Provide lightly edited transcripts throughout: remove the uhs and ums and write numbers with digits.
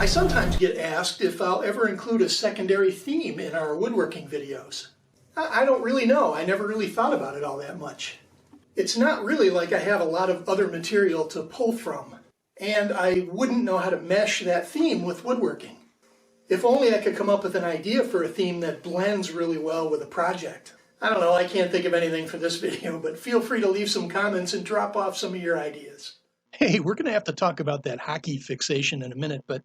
I sometimes get asked if I'll ever include a secondary theme in our woodworking videos. I don't really know. I never really thought about it all that much. It's not really like I have a lot of other material to pull from, and I wouldn't know how to mesh that theme with woodworking. If only I could come up with an idea for a theme that blends really well with a project. I don't know, I can't think of anything for this video, but feel free to leave some comments and drop off some of your ideas. Hey, we're going to have to talk about that hockey fixation in a minute, but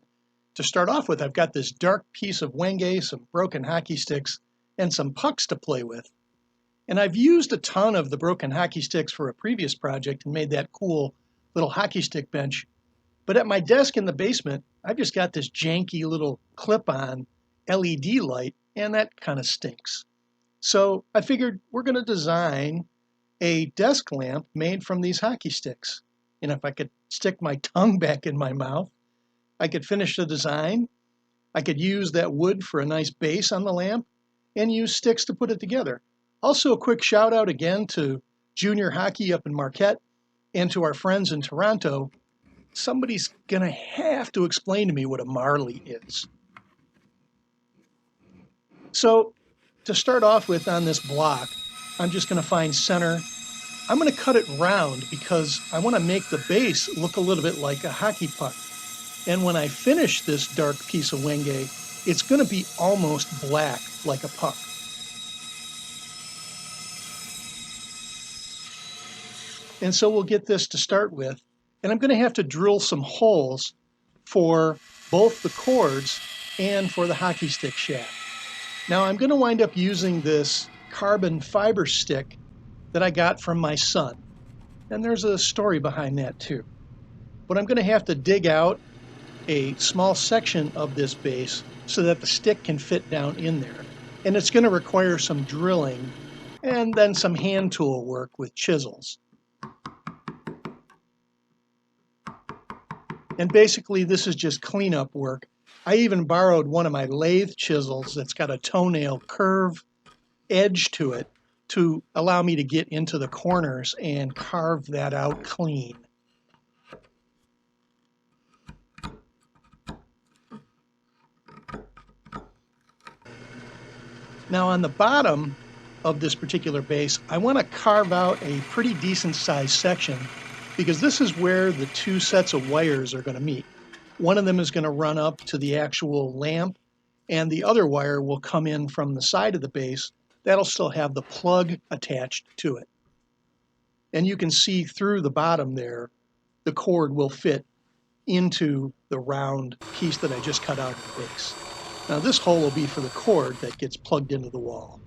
to start off with, I've got this dark piece of wenge, some broken hockey sticks, and some pucks to play with. And I've used a ton of the broken hockey sticks for a previous project and made that cool little hockey stick bench. But at my desk in the basement, I've just got this janky little clip-on LED light, and that kind of stinks. So I figured we're going to design a desk lamp made from these hockey sticks. And if I could stick my tongue back in my mouth, I could finish the design. I could use that wood for a nice base on the lamp and use sticks to put it together. Also, a quick shout out again to junior hockey up in Marquette and to our friends in Toronto. Somebody's going to have to explain to me what a marley is. So to start off with on this block, I'm just going to find center. I'm going to cut it round because I want to make the base look a little bit like a hockey puck. And when I finish this dark piece of wenge, it's going to be almost black like a puck. And so we'll get this to start with. And I'm going to have to drill some holes for both the cords and for the hockey stick shaft. Now I'm going to wind up using this carbon fiber stick that I got from my son. And there's a story behind that too. But I'm going to have to dig out a small section of this base so that the stick can fit down in there. And it's going to require some drilling and then some hand tool work with chisels. And basically this is just cleanup work. I even borrowed one of my lathe chisels that's got a toenail curve edge to it to allow me to get into the corners and carve that out clean. Now on the bottom of this particular base, I want to carve out a pretty decent sized section because this is where the two sets of wires are going to meet. One of them is going to run up to the actual lamp, and the other wire will come in from the side of the base. That'll still have the plug attached to it. And you can see through the bottom there, the cord will fit into the round piece that I just cut out of the base. Now this hole will be for the cord that gets plugged into the wall.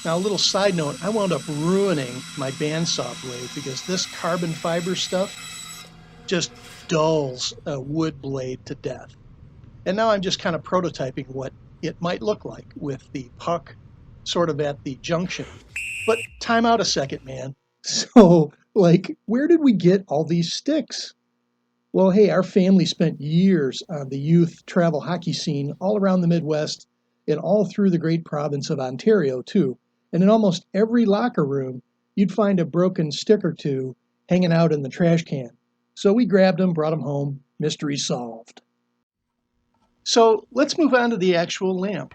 Now a little side note, I wound up ruining my bandsaw blade because this carbon fiber stuff just dulls a wood blade to death. And now I'm just kind of prototyping what it might look like with the puck sort of at the junction. But time out a second, man. So, where did we get all these sticks? Well, hey, our family spent years on the youth travel hockey scene all around the Midwest and all through the great province of Ontario, too. And in almost every locker room, you'd find a broken stick or two hanging out in the trash can. So we grabbed them, brought them home, mystery solved. So let's move on to the actual lamp.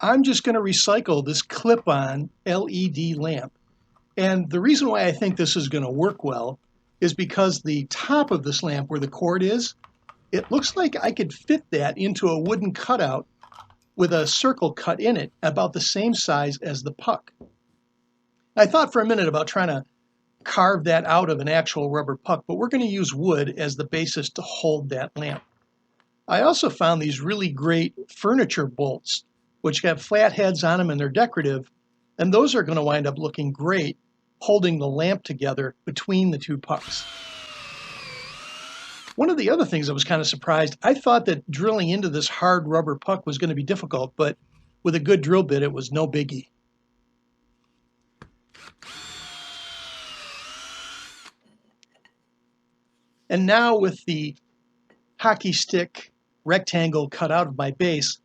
I'm just going to recycle this clip-on LED lamp. And the reason why I think this is going to work well is because the top of this lamp where the cord is, it looks like I could fit that into a wooden cutout with a circle cut in it about the same size as the puck. I thought for a minute about trying to carve that out of an actual rubber puck, but we're going to use wood as the basis to hold that lamp. I also found these really great furniture bolts, which have flat heads on them and they're decorative, and those are going to wind up looking great holding the lamp together between the two pucks. One of the other things I was kind of surprised, I thought that drilling into this hard rubber puck was going to be difficult, but with a good drill bit, it was no biggie. And now with the hockey stick rectangle cut out of my base,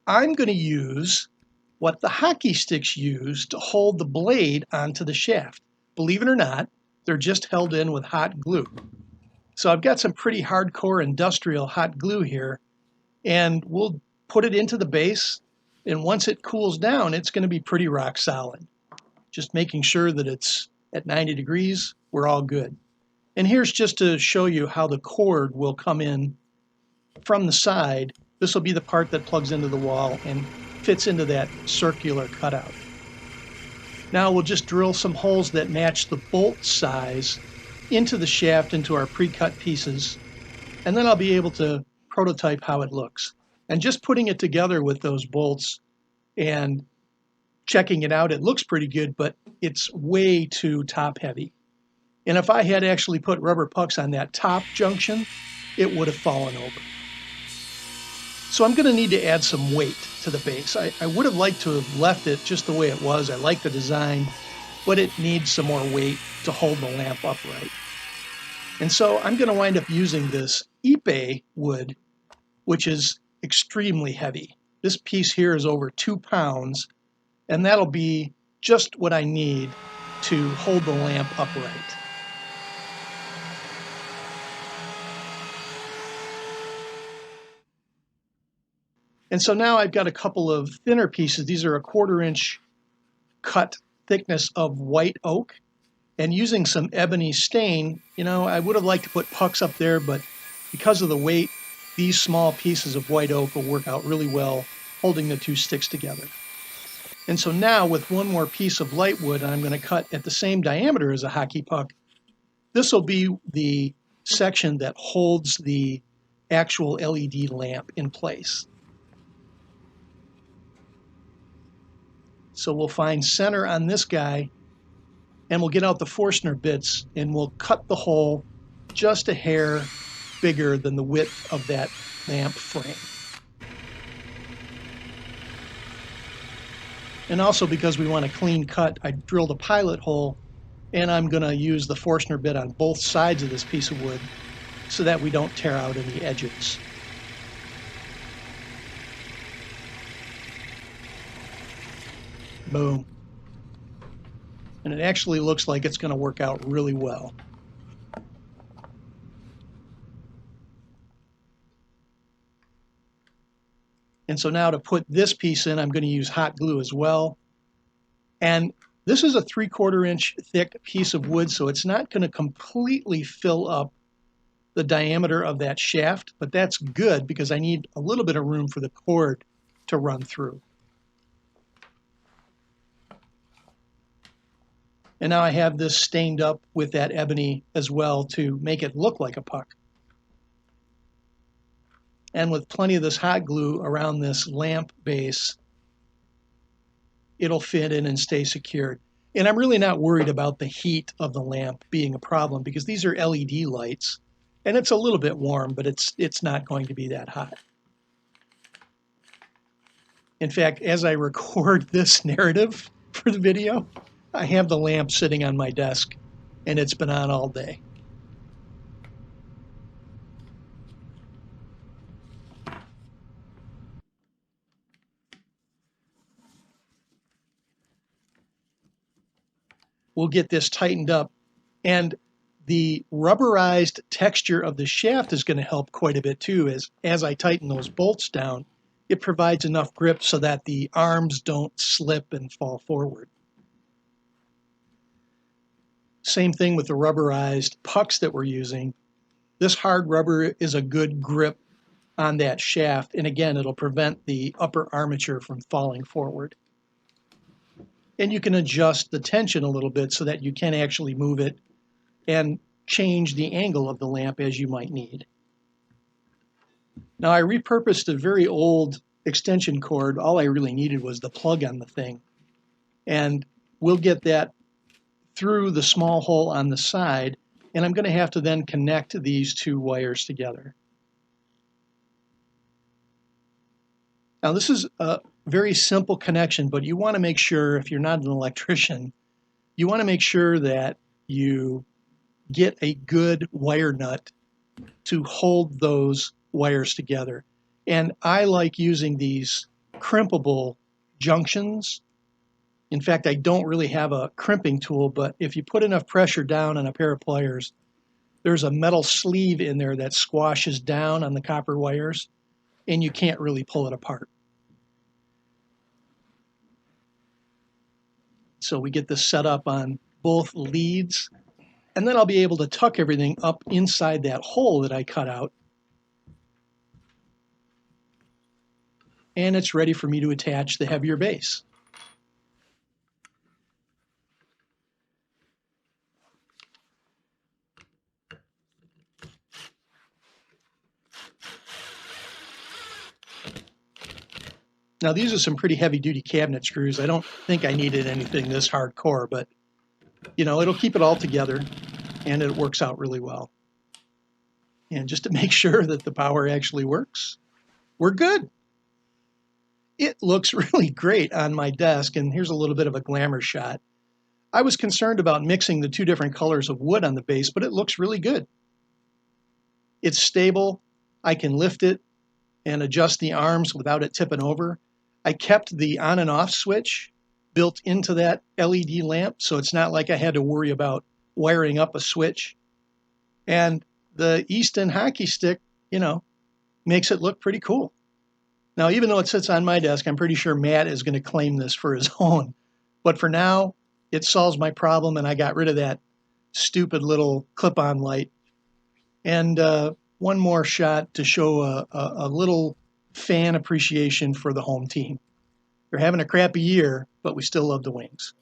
I'm going to use what the hockey sticks use to hold the blade onto the shaft. Believe it or not, They're just held in with hot glue. So I've got some pretty hardcore industrial hot glue here, and we'll put it into the base, and once it cools down, it's going to be pretty rock solid. Just making sure that it's at 90 degrees, we're all good. And here's just to show you how the cord will come in from the side. This will be the part that plugs into the wall and fits into that circular cutout. Now we'll just drill some holes that match the bolt size into the shaft, into our pre-cut pieces, and then I'll be able to prototype how it looks. And just putting it together with those bolts and checking it out, it looks pretty good, but it's way too top heavy. And if I had actually put rubber pucks on that top junction, it would have fallen over. So I'm going to need to add some weight to the base. I would have liked to have left it just the way it was. I like the design, but it needs some more weight to hold the lamp upright. And so I'm going to wind up using this Ipe wood, which is extremely heavy. This piece here is over 2 pounds, and that'll be just what I need to hold the lamp upright. And so now I've got a couple of thinner pieces. These are a 1/4 inch cut thickness of white oak. And using some ebony stain, I would have liked to put pucks up there, but because of the weight, these small pieces of white oak will work out really well holding the two sticks together. And so now with one more piece of light wood, I'm going to cut at the same diameter as a hockey puck. This will be the section that holds the actual LED lamp in place. So we'll find center on this guy, and we'll get out the Forstner bits, and we'll cut the hole just a hair bigger than the width of that lamp frame. And also because we want a clean cut, I drilled a pilot hole, and I'm going to use the Forstner bit on both sides of this piece of wood so that we don't tear out any edges. Boom. And it actually looks like it's going to work out really well. And so now to put this piece in, I'm going to use hot glue as well. And this is a 3/4 inch thick piece of wood, so it's not going to completely fill up the diameter of that shaft, but that's good because I need a little bit of room for the cord to run through. And now I have this stained up with that ebony as well to make it look like a puck. And with plenty of this hot glue around this lamp base, it'll fit in and stay secured. And I'm really not worried about the heat of the lamp being a problem because these are LED lights and it's a little bit warm, but it's not going to be that hot. In fact, as I record this narrative for the video, I have the lamp sitting on my desk and it's been on all day. We'll get this tightened up, and the rubberized texture of the shaft is going to help quite a bit too. As I tighten those bolts down, it provides enough grip so that the arms don't slip and fall forward. Same thing with the rubberized pucks that we're using. This hard rubber is a good grip on that shaft, and again, it'll prevent the upper armature from falling forward. And you can adjust the tension a little bit so that you can actually move it and change the angle of the lamp as you might need. Now I repurposed a very old extension cord. All I really needed was the plug on the thing. And we'll get that through the small hole on the side, and I'm going to have to then connect these two wires together. Now this is a very simple connection, but you want to make sure, if you're not an electrician, you want to make sure that you get a good wire nut to hold those wires together. And I like using these crimpable junctions In fact, I don't really have a crimping tool, but if you put enough pressure down on a pair of pliers, there's a metal sleeve in there that squashes down on the copper wires, and you can't really pull it apart. So we get this set up on both leads, and then I'll be able to tuck everything up inside that hole that I cut out. And it's ready for me to attach the heavier base. Now these are some pretty heavy duty cabinet screws. I don't think I needed anything this hardcore, but you know, it'll keep it all together and it works out really well. And just to make sure that the power actually works, we're good. It looks really great on my desk, and here's a little bit of a glamour shot. I was concerned about mixing the two different colors of wood on the base, but it looks really good. It's stable. I can lift it and adjust the arms without it tipping over. I kept the on and off switch built into that LED lamp, so it's not like I had to worry about wiring up a switch. And the Easton hockey stick, you know, makes it look pretty cool. Now, even though it sits on my desk, I'm pretty sure Matt is going to claim this for his own. But for now, it solves my problem, and I got rid of that stupid little clip-on light. And one more shot to show a little fan appreciation for the home team. They're having a crappy year, but we still love the Wings.